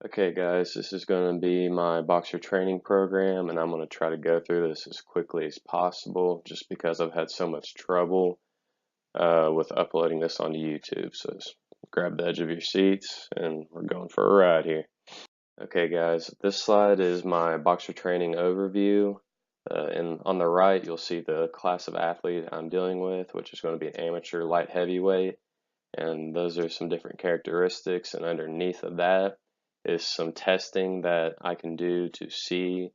Okay guys, this is going to be my boxer training program and I'm going to try to go through this as quickly as possible just because I've had so much trouble with uploading this onto YouTube. So just grab the edge of your seats and we're going for a ride here. Okay guys, this slide is my boxer training overview. And on the right you'll see the class of athlete I'm dealing with, which is going to be an amateur light heavyweight. And those are some different characteristics, and underneath of that is some testing that I can do to see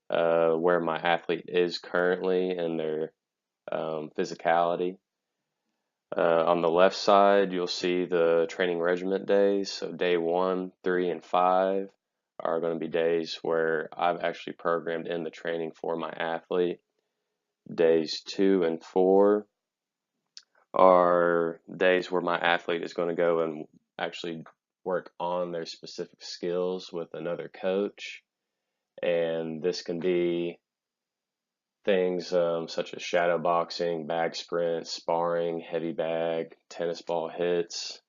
where my athlete is currently in their physicality. On the left side, you'll see the training regimen days. So day 1, 3, and 5 are going to be days where I've actually programmed in the training for my athlete. Days 2 and 4 are days where my athlete is going to go and actually work on their specific skills with another coach. And this can be things such as shadow boxing, bag sprint, sparring, heavy bag, tennis ball hits,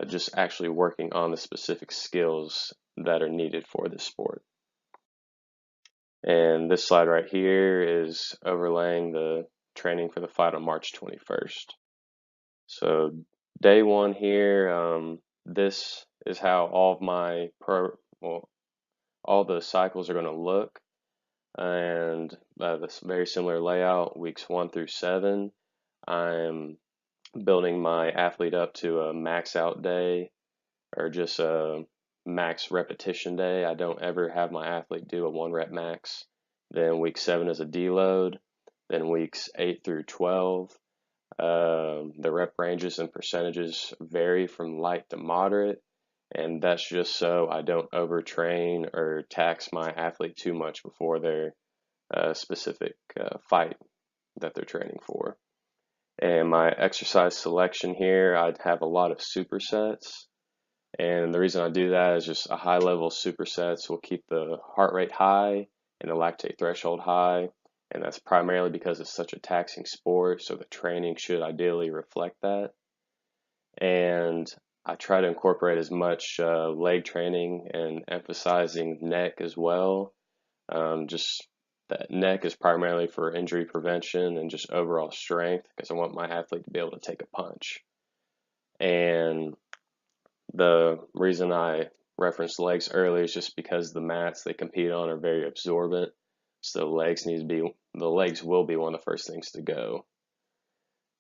just actually working on the specific skills that are needed for this sport. And this slide right here is overlaying the training for the fight on March 21st. So day 1 here, this is how all of my all the cycles are going to look, and this very similar layout. Weeks 1 through 7, I'm building my athlete up to a max out day or just a max repetition day. I don't ever have my athlete do a 1 rep max. Then week 7 is a deload. Then weeks 8 through 12. The rep ranges and percentages vary from light to moderate, and that's just so I don't overtrain or tax my athlete too much before their specific fight that they're training for. And my exercise selection here, I'd have a lot of supersets. And the reason I do that is just a high level supersets will keep the heart rate high and the lactate threshold high. And that's primarily because it's such a taxing sport, so the training should ideally reflect that. And I try to incorporate as much leg training and emphasizing neck as well. Just that neck is primarily for injury prevention and just overall strength because I want my athlete to be able to take a punch. And the reason I referenced legs earlier is just because the mats they compete on are very absorbent. So the legs will be one of the first things to go.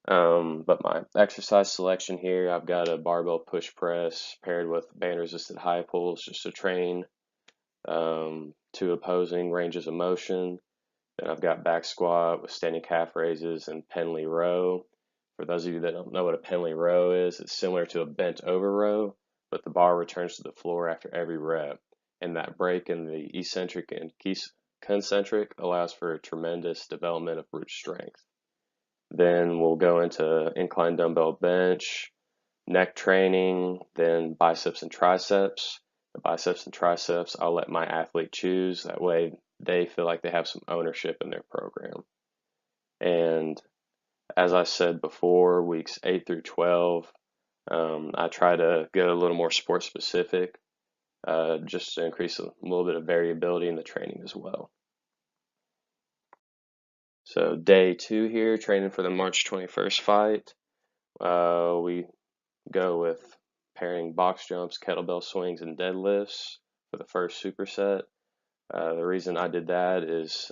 But my exercise selection here, I've got a barbell push press paired with band resisted high pulls just to train 2 opposing ranges of motion. Then I've got back squat with standing calf raises and Penley row. For those of you that don't know what a Penley row is, it's similar to a bent over row, but the bar returns to the floor after every rep. And that break in the eccentric and concentric allows for a tremendous development of root strength. Then we'll go into incline dumbbell bench, neck training, then biceps and triceps. The biceps and triceps, I'll let my athlete choose. That way they feel like they have some ownership in their program. And as I said before, weeks 8 through 12, I try to get a little more sport specific, just to increase a little bit of variability in the training as well. So day 2 here, training for the March 21st fight. We go with pairing box jumps, kettlebell swings, and deadlifts for the first superset. The reason I did that is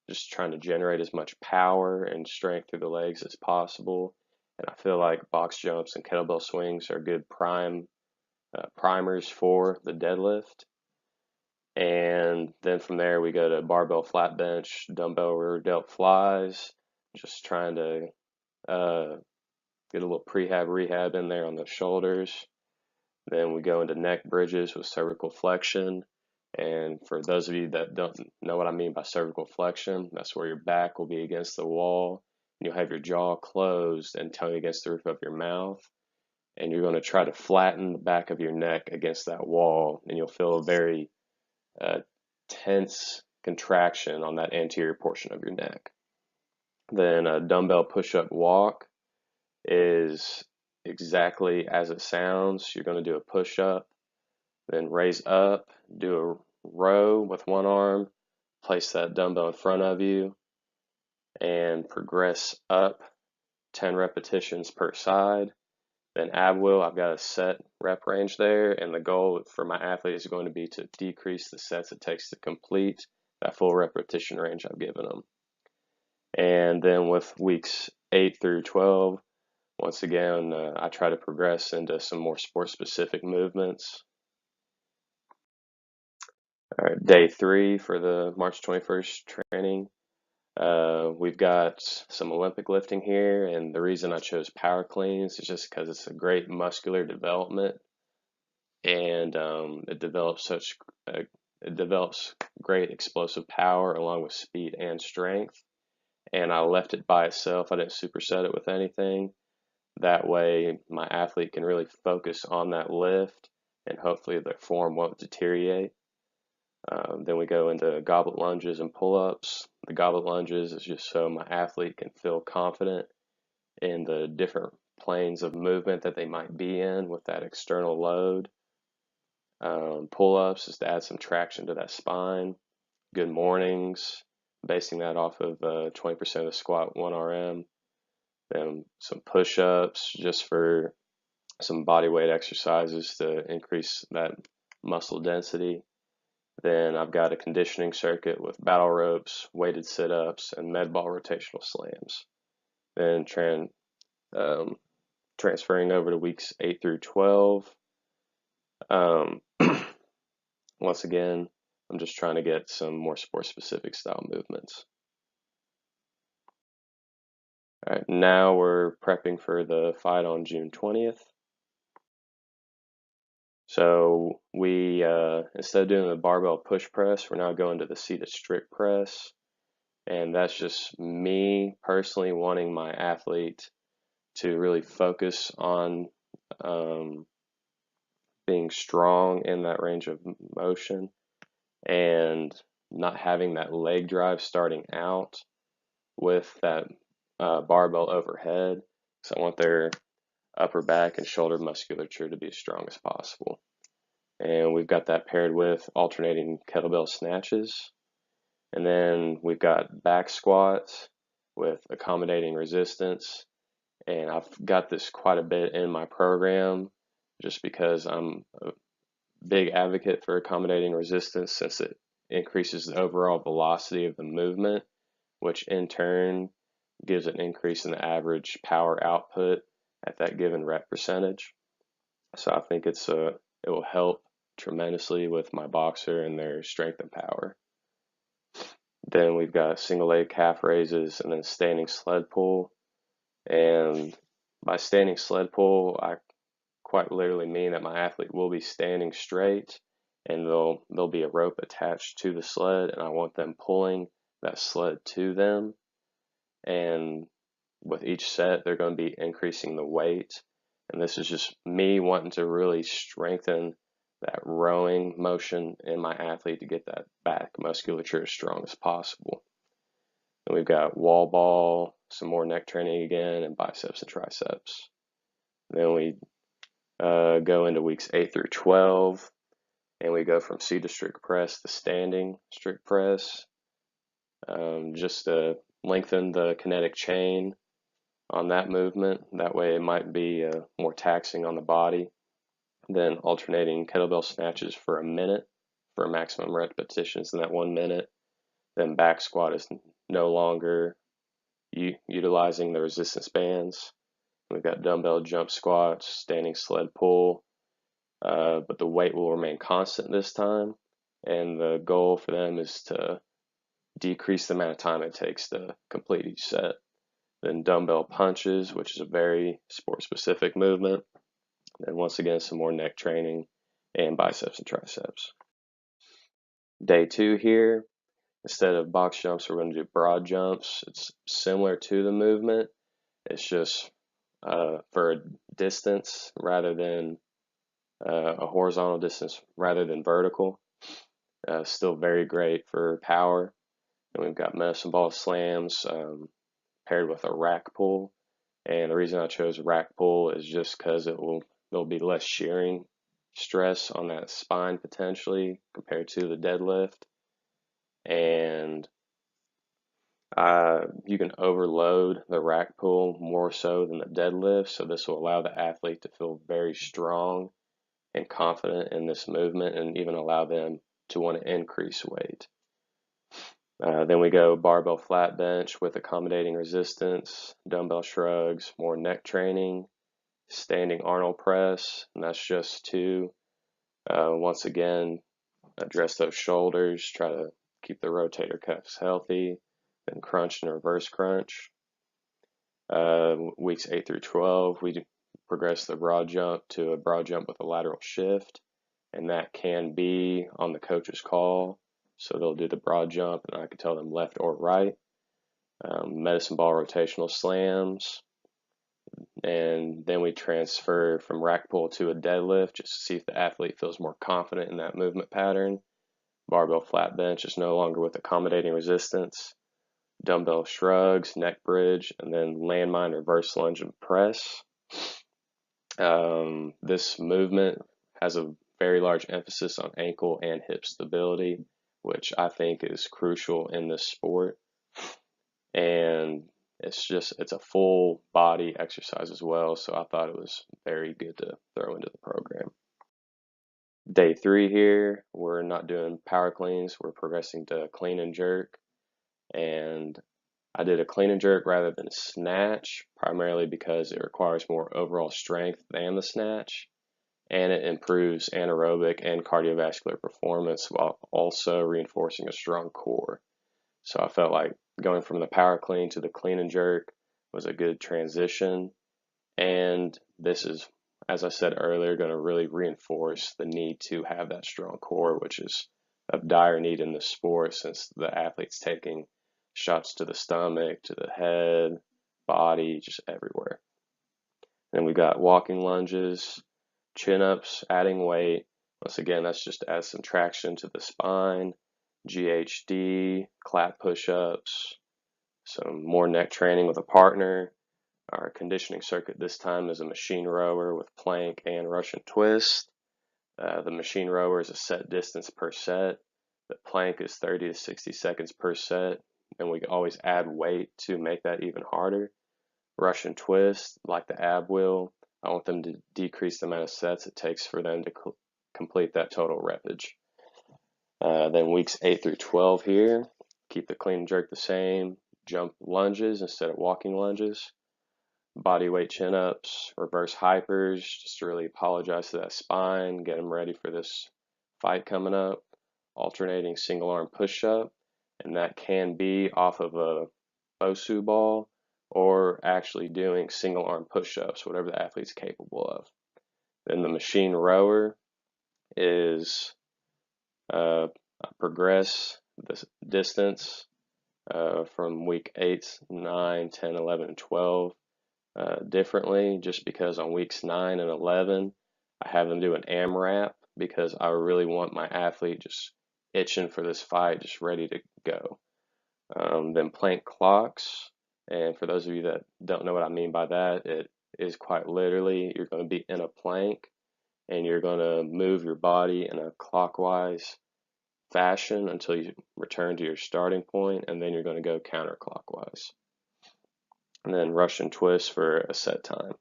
just trying to generate as much power and strength through the legs as possible. And I feel like box jumps and kettlebell swings are good primers for the deadlift. And then from there we go to barbell flat bench, dumbbell rear delt flies, just trying to get a little rehab in there on the shoulders. Then we go into neck bridges with cervical flexion. And for those of you that don't know what I mean by cervical flexion, that's where your back will be against the wall. And you'll have your jaw closed and tongue against the roof of your mouth. And you're going to try to flatten the back of your neck against that wall. And you'll feel a very tense contraction on that anterior portion of your neck. Then a dumbbell push-up walk is exactly as it sounds. You're going to do a push-up Then raise up, do a row with one arm, place that dumbbell in front of you, and progress up 10 repetitions per side. Then ab wheel, I've got a set rep range there, and the goal for my athlete is going to be to decrease the sets it takes to complete that full repetition range I've given them. And then with weeks 8 through 12, once again, I try to progress into some more sport-specific movements. All right, day 3 for the March 21st training. We've got some Olympic lifting here, and the reason I chose power cleans is just because it's a great muscular development, and it develops great explosive power along with speed and strength. And I left it by itself. I didn't superset it with anything. That way, my athlete can really focus on that lift, and hopefully their form won't deteriorate. Then we go into goblet lunges and pull-ups. The goblet lunges is just so my athlete can feel confident in the different planes of movement that they might be in with that external load. Pull-ups is to add some traction to that spine. Good mornings, basing that off of 20% of the squat 1RM. Then some push-ups just for some body weight exercises to increase that muscle density. Then I've got a conditioning circuit with battle ropes, weighted sit-ups, and med ball rotational slams. Then transferring over to weeks 8 through 12. Once again, I'm just trying to get some more sport-specific style movements. All right, now we're prepping for the fight on June 20th. So we, instead of doing the barbell push press, we're now going to the seated strict press. And that's just me personally wanting my athlete to really focus on being strong in that range of motion and not having that leg drive starting out with that barbell overhead. So I want their upper back and shoulder musculature to be as strong as possible. And we've got that paired with alternating kettlebell snatches. And then we've got back squats with accommodating resistance. And I've got this quite a bit in my program just because I'm a big advocate for accommodating resistance, since it increases the overall velocity of the movement, which in turn gives an increase in the average power output at that given rep percentage. So I think it will help tremendously with my boxer and their strength and power. Then we've got single leg calf raises and then standing sled pull. And by standing sled pull, I quite literally mean that my athlete will be standing straight, and there'll be a rope attached to the sled, and I want them pulling that sled to them. And with each set, they're going to be increasing the weight. And this is just me wanting to really strengthen that rowing motion in my athlete to get that back musculature as strong as possible. And we've got wall ball, some more neck training again, and biceps and triceps. And then we go into weeks 8 through 12, and we go from seated strict press to standing strict press, just to lengthen the kinetic chain on that movement. That way it might be more taxing on the body. Then alternating kettlebell snatches for a minute for maximum repetitions in that 1 minute. Then back squat is no longer utilizing the resistance bands. We've got dumbbell jump squats, standing sled pull, but the weight will remain constant this time. And the goal for them is to decrease the amount of time it takes to complete each set. Then dumbbell punches, which is a very sport-specific movement. And once again, some more neck training and biceps and triceps. Day 2 here, instead of box jumps, we're going to do broad jumps. It's similar to the movement. It's just for a distance rather than a horizontal distance rather than vertical. Still very great for power. And we've got medicine ball slams paired with a rack pull. And the reason I chose rack pull is just because there'll be less shearing stress on that spine potentially compared to the deadlift. And you can overload the rack pull more so than the deadlift. So this will allow the athlete to feel very strong and confident in this movement and even allow them to want to increase weight. Then we go barbell flat bench with accommodating resistance, dumbbell shrugs, more neck training, standing Arnold press, and that's just to, once again, address those shoulders, try to keep the rotator cuffs healthy, then crunch and reverse crunch. Weeks 8 through 12, we progress the broad jump to a broad jump with a lateral shift, and that can be on the coach's call. So they'll do the broad jump, and I can tell them left or right. Medicine ball rotational slams, and then we transfer from rack pull to a deadlift just to see if the athlete feels more confident in that movement pattern. Barbell flat bench is no longer with accommodating resistance. Dumbbell shrugs, neck bridge, and then landmine, reverse lunge, and press. This movement has a very large emphasis on ankle and hip stability, which I think is crucial in this sport. And it's a full body exercise as well, so I thought it was very good to throw into the program. Day 3 here, we're not doing power cleans, we're progressing to clean and jerk. And I did a clean and jerk rather than a snatch, primarily because it requires more overall strength than the snatch, and it improves anaerobic and cardiovascular performance while also reinforcing a strong core. So I felt like going from the power clean to the clean and jerk was a good transition, and this is, as I said earlier, going to really reinforce the need to have that strong core, which is of dire need in the sport since the athlete's taking shots to the stomach, to the head, body, just everywhere. Then we got walking lunges, chin-ups, adding weight. Once again, that's just to add some traction to the spine, GHD, clap push-ups, some more neck training with a partner. Our conditioning circuit this time is a machine rower with plank and Russian twist. The machine rower is a set distance per set. The plank is 30 to 60 seconds per set, and we always add weight to make that even harder. Russian twist, like the ab wheel, I want them to decrease the amount of sets it takes for them to complete that total repage. Then weeks 8 through 12 here, keep the clean and jerk the same, jump lunges instead of walking lunges, body weight chin-ups, reverse hypers, just to really apologize to that spine, get them ready for this fight coming up, alternating single arm push-up, and that can be off of a BOSU ball or actually doing single arm push-ups, whatever the athlete's capable of. Then the machine rower is progress the distance from week 8, 9, 10, 11, and 12 differently, just because on weeks 9 and 11 I have them do an AMRAP because I really want my athlete just itching for this fight, just ready to go. Then plank clocks, and for those of you that don't know what I mean by that, it is quite literally you're going to be in a plank and you're going to move your body in a clockwise fashion until you return to your starting point, and then you're going to go counterclockwise. And then Russian twist for a set time.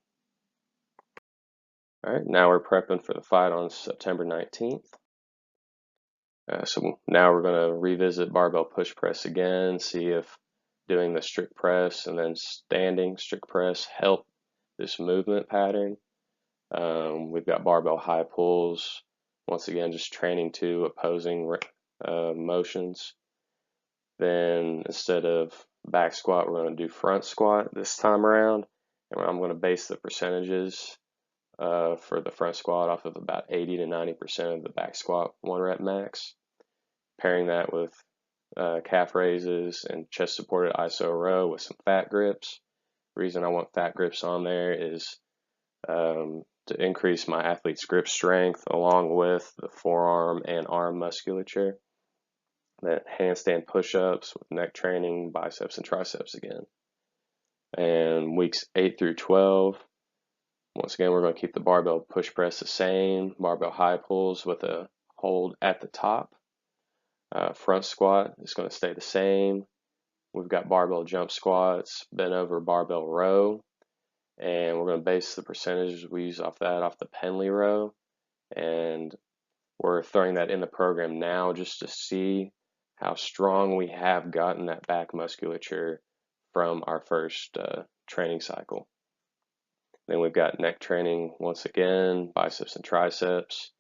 All right, now we're prepping for the fight on September 19th. So now we're going to revisit barbell push press again, see if doing the strict press and then standing strict press help this movement pattern. We've got barbell high pulls, once again just training to opposing motions. Then instead of back squat, we're going to do front squat this time around, and I'm going to base the percentages for the front squat off of about 80 to 90% of the back squat 1 rep max. Pairing that with calf raises and chest supported iso row with some fat grips. The reason I want fat grips on there is to increase my athlete's grip strength along with the forearm and arm musculature. Then handstand push-ups with neck training, biceps and triceps again. And weeks 8 through 12, Once again, we're going to keep the barbell push press the same, barbell high pulls with a hold at the top. Front squat is going to stay the same. We've got barbell jump squats, bent over barbell row, and we're going to base the percentages we use off the Penley row, and we're throwing that in the program now just to see how strong we have gotten that back musculature from our first training cycle. Then we've got neck training once again, biceps and triceps,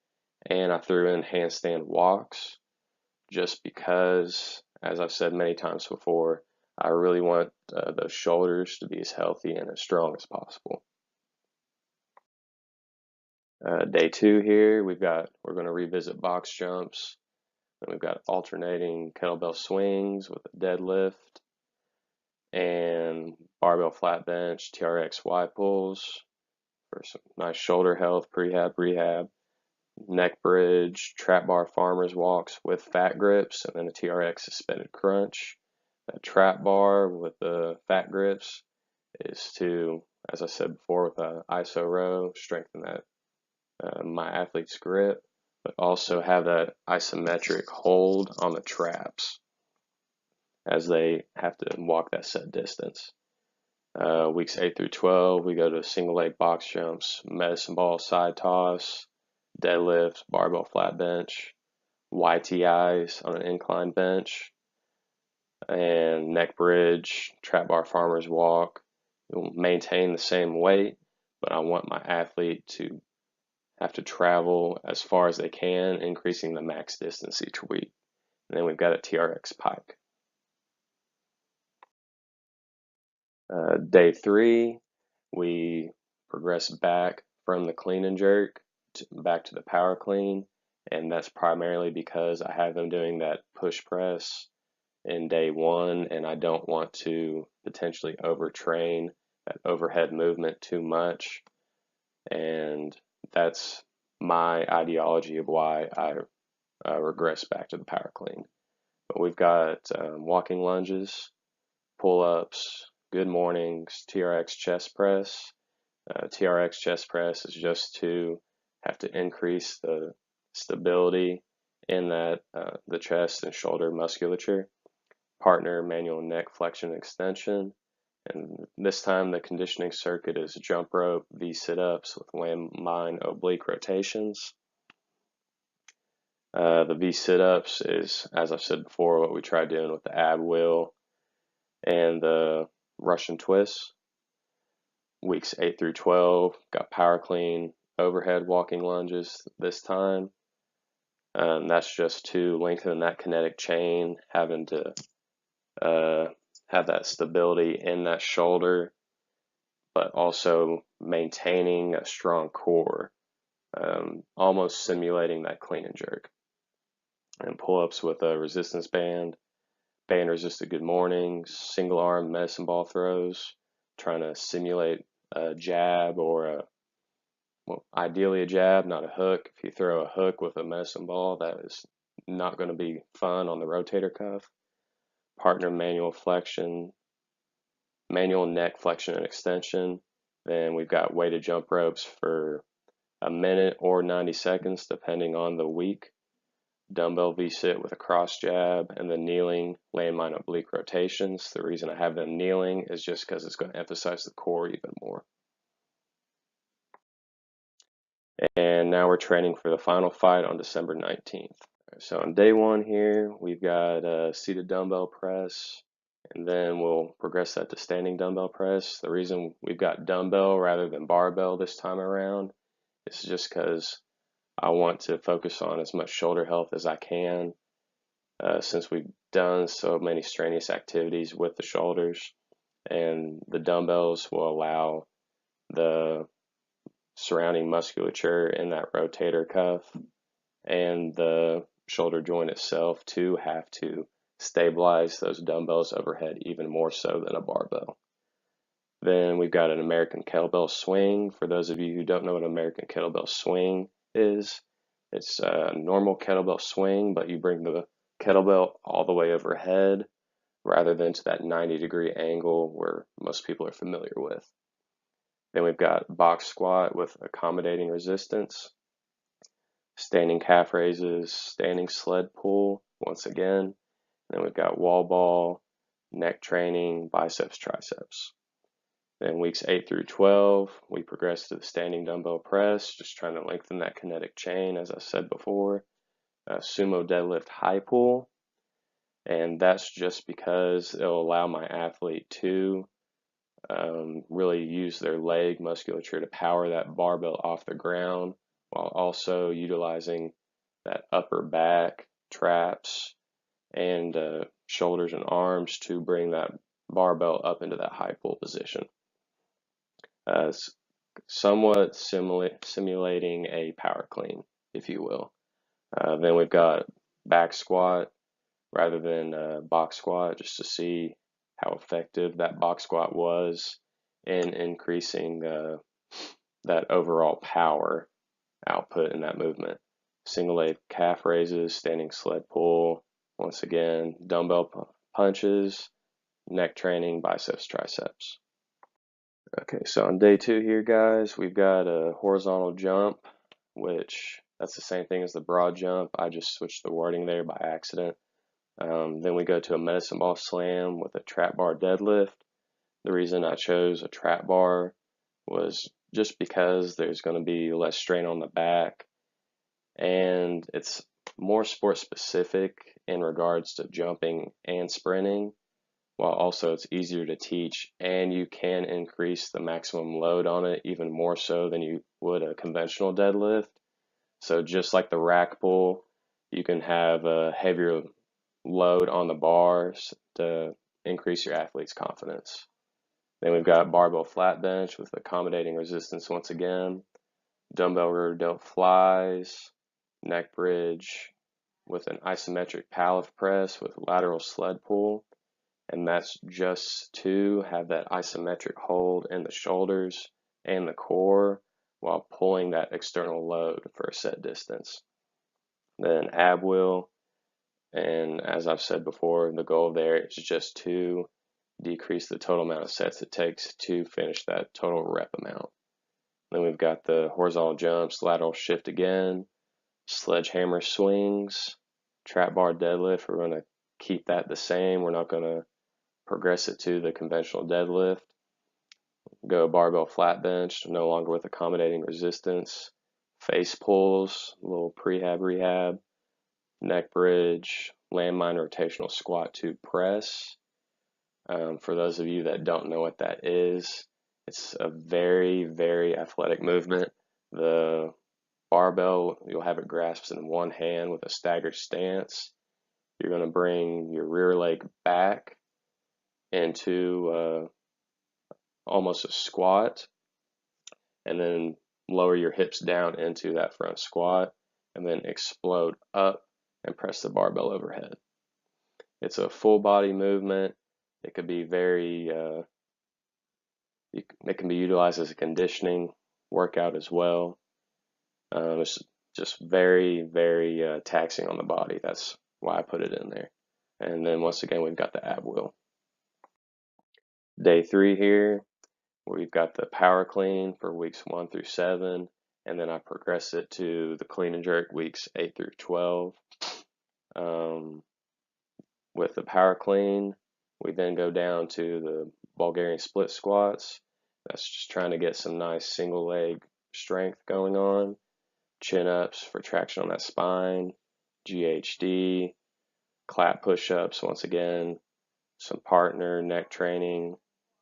and I threw in handstand walks just because, as I've said many times before, I really want those shoulders to be as healthy and as strong as possible. Day 2 here, we're going to revisit box jumps. Then we've got alternating kettlebell swings with a deadlift and barbell flat bench, TRX Y pulls for some nice shoulder health, rehab, neck bridge, trap bar farmer's walks with fat grips, and then a TRX suspended crunch. That trap bar with the fat grips is to, as I said before, with a iso row, strengthen that my athlete's grip, but also have that isometric hold on the traps as they have to walk that set distance. Weeks 8 through 12, we go to single leg box jumps, medicine ball side toss, deadlifts, barbell flat bench, YTIs on an incline bench, and neck bridge, trap bar farmer's walk. You'll maintain the same weight, but I want my athlete to have to travel as far as they can, increasing the max distance each week. And then we've got a TRX pike. Day 3, we progress back from the clean and jerk back to the power clean, and that's primarily because I have them doing that push press in day 1, and I don't want to potentially overtrain that overhead movement too much, and that's my ideology of why I regress back to the power clean. But we've got walking lunges, pull-ups, good mornings, TRX chest press. TRX chest press is just to have to increase the stability in that the chest and shoulder musculature. Partner manual neck flexion extension, and this time the conditioning circuit is jump rope, V sit-ups with landmine oblique rotations. The V sit-ups is, as I've said before, what we tried doing with the ab wheel and the Russian twists. Weeks 8 through 12, got power clean, overhead walking lunges this time. That's just to lengthen that kinetic chain, having to have that stability in that shoulder, but also maintaining a strong core, almost simulating that clean and jerk. And pull-ups with a resistance band, band resisted good mornings, single arm medicine ball throws, trying to simulate a jab or ideally a jab, not a hook. If you throw a hook with a medicine ball, that is not going to be fun on the rotator cuff. Partner manual flexion, manual neck flexion and extension. Then we've got weighted jump ropes for a minute or 90 seconds, depending on the week. Dumbbell V-sit with a cross jab, and then kneeling landmine oblique rotations. The reason I have them kneeling is just because it's going to emphasize the core even more. And now we're training for the final fight on December 19th. So on day 1 here, we've got a seated dumbbell press, and then we'll progress that to standing dumbbell press. The reason we've got dumbbell rather than barbell this time around is just because I want to focus on as much shoulder health as I can, since we've done so many strenuous activities with the shoulders, and the dumbbells will allow the surrounding musculature in that rotator cuff and the shoulder joint itself to have to stabilize those dumbbells overhead even more so than a barbell. Then we've got an American kettlebell swing. For those of you who don't know what an American kettlebell swing is, it's a normal kettlebell swing, but you bring the kettlebell all the way overhead rather than to that 90-degree angle where most people are familiar with. Then we've got box squat with accommodating resistance, standing calf raises, standing sled pull once again. Then we've got wall ball, neck training, biceps, triceps. Then weeks 8 through 12, we progress to the standing dumbbell press, just trying to lengthen that kinetic chain, as I said before. Sumo deadlift high pull, and that's just because it'll allow my athlete to really use their leg musculature to power that barbell off the ground while also utilizing that upper back, traps, and shoulders and arms to bring that barbell up into that high pull position. Somewhat simulating a power clean, if you will. Then we've got back squat rather than box squat, just to see how effective that box squat was in increasing that overall power output in that movement. Single leg calf raises, standing sled pull, once again, dumbbell punches, neck training, biceps, triceps. Okay, so on day 2 here, guys, we've got a horizontal jump, which that's the same thing as the broad jump. I just switched the wording there by accident. Then we go to a medicine ball slam with a trap bar deadlift. The reason I chose a trap bar was just because there's going to be less strain on the back, and it's more sport specific in regards to jumping and sprinting, while also it's easier to teach, and you can increase the maximum load on it even more so than you would a conventional deadlift. So just like the rack pull, you can have a heavier load on the bars to increase your athlete's confidence. Then we've got barbell flat bench with accommodating resistance once again, dumbbell rear delt flies, neck bridge with an isometric palette press with lateral sled pull. And that's just to have that isometric hold in the shoulders and the core while pulling that external load for a set distance. Then ab wheel, and as I've said before, the goal there is just to decrease the total amount of sets it takes to finish that total rep amount. Then we've got the horizontal jumps, lateral shift again, sledgehammer swings, trap bar deadlift. We're going to keep that the same. We're not going to progress it to the conventional deadlift. Go barbell flat bench, no longer with accommodating resistance. Face pulls, a little prehab rehab. Neck bridge, landmine rotational squat to press. For those of you that don't know what that is, it's a very, very athletic movement. The barbell, you'll have it grasped in one hand with a staggered stance. You're going to bring your rear leg back into almost a squat, and then lower your hips down into that front squat, and then explode up and press the barbell overhead. It's a full body movement. It could be it can be utilized as a conditioning workout as well. It's just very, very taxing on the body. That's why I put it in there. And then once again, we've got the ab wheel. Day 3 here, we've got the power clean for weeks 1 through 7, and then I progress it to the clean and jerk weeks 8 through 12. With the power clean, we then go down to the Bulgarian split squats. That's just trying to get some nice single leg strength going on. Chin ups for traction on that spine, GHD, clap push ups once again, some partner neck training.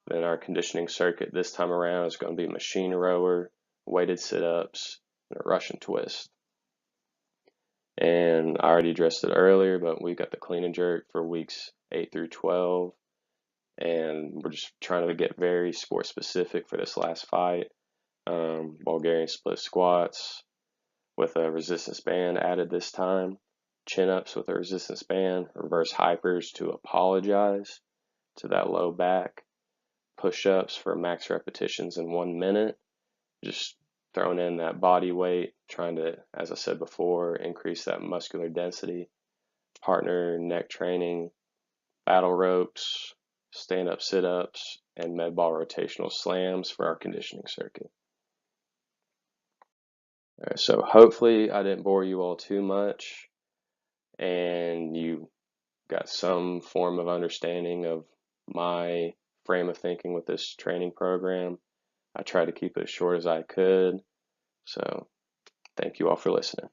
Then our conditioning circuit this time around is going to be machine rower, weighted sit ups, and a Russian twist. And I already addressed it earlier, but we've got the clean and jerk for weeks 8 through 12. And we're just trying to get very sport specific for this last fight. Bulgarian split squats with a resistance band added this time. Chin ups with a resistance band. Reverse hypers to apologize to that low back. Push ups for max repetitions in 1 minute. Just throwing in that body weight, trying to, as I said before, increase that muscular density. Partner neck training, battle ropes, stand-up sit-ups, and med ball rotational slams for our conditioning circuit. So hopefully I didn't bore you all too much and you got some form of understanding of my frame of thinking with this training program. I tried to keep it as short as I could. So thank you all for listening.